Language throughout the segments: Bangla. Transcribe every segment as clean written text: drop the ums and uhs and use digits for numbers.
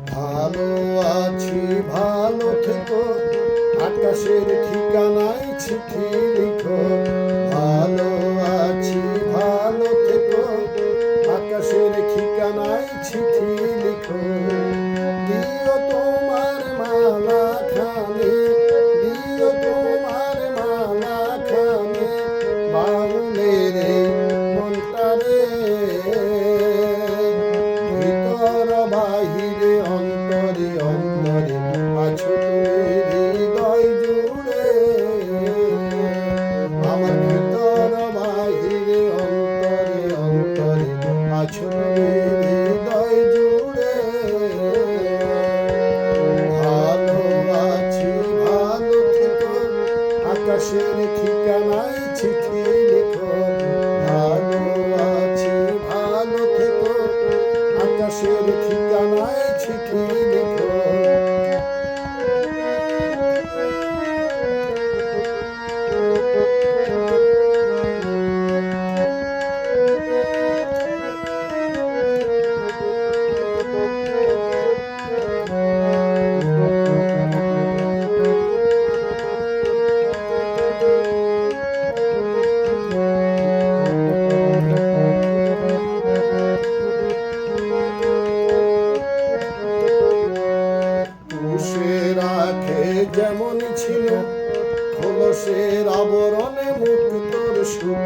ভালো আছি ভালো থেকো, আকাশের ঠিকানায় চিঠি লিখো। ভালো আছি ভালো থেকো, আকাশের ঠিকানায় চিঠি লিখো। দিও তোমার মালা খানি, দিও তোমার মালা খানি, বাউলের মনটারে। ভিতর বাহিরে অন্তরে অন্তরে আছো তুমি হৃদয় জুড়ে। আমার ভিতর বাহিরে অন্তরে অন্তরে আছো তুমি হৃদয় জুড়ে। ভালো আছি ভালো থেকো, আকাশের ঠিকানায় চিঠি লিখো। ভালো আছি ভালো থেকো, আকাশের ঠিকানায় চিঠি লিখো। যেমন ছিল খোলসের আবরণে মুক্তর সুখ।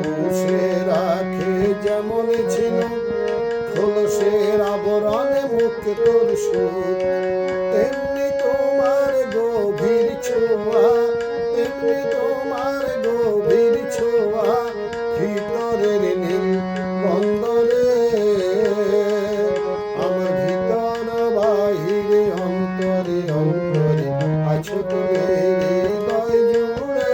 পুষে রাখে যেমন ছিল খোলসের আবরণে মুক্তর সুখ। তেমনি তোমার গভীর ছোঁয়া, তেমনি তোমার গভীর ছোঁয়া, ভিতরের নীল বন্দরে। আমার ভিতর বাহিরে অন্তরে অন্তরে আছো তুমি হৃদয় জুড়ে।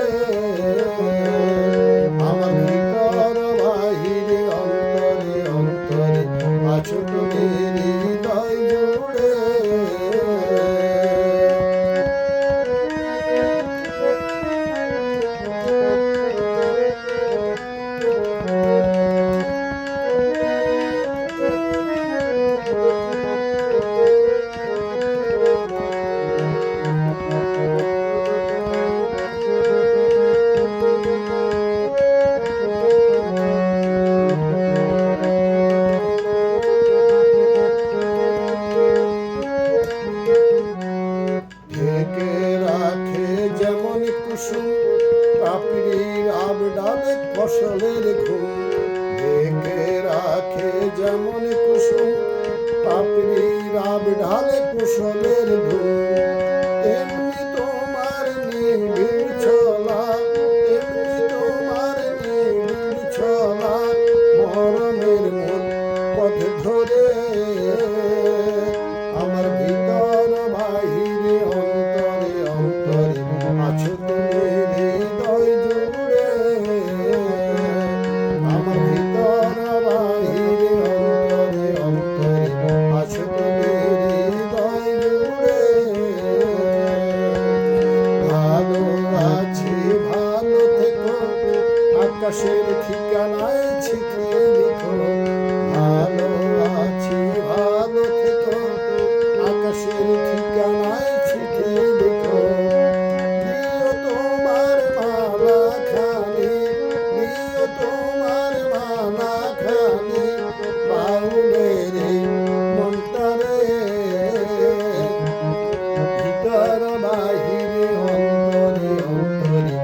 আমার ভিতর বাহিরে অন্তরে অন্তরে আছো তুমি হৃদয় জুড়ে। ঢেকে রাখে যেমন কুসুম পাপড়ির আবডালে ফসলের ঘুম। ঢেকে রাখে যেমন কুসুম পাপড়ির আবডালে ফসলের ঘুম। তেমনি তোমার নিবিড় ছলা, তেমনি তোমার নিবিড় ছলা, মরণের মূল পথ ধরে। আমার ভিতর বাহিরে অন্তরে অন্তরে আছো তুমি হৃদয় জুড়ে। আমার ভিতর বাহিরে অন্তরে অন্তরে আছো তুমি হৃদয় জুড়ে। ভালো আছি ভালো থেকো, আকাশের ঠিকানায় চিঠি লিখো। ভালো আছি ভালো থেকো, আকাশের ঠিকানায় চিঠি লিখো। দিও তোমার মালা খানি, দিও তোমার মালা খানি, বাউলের মনটারে। ভিতর বাহিরে অন্তরে অন্তরে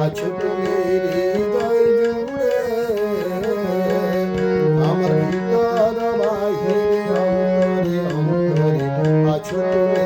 আছো তুমি হৃদয় জুড়ে। আমার ভিতর বাহিরে অন্তরে অন্তরে আছো তুমি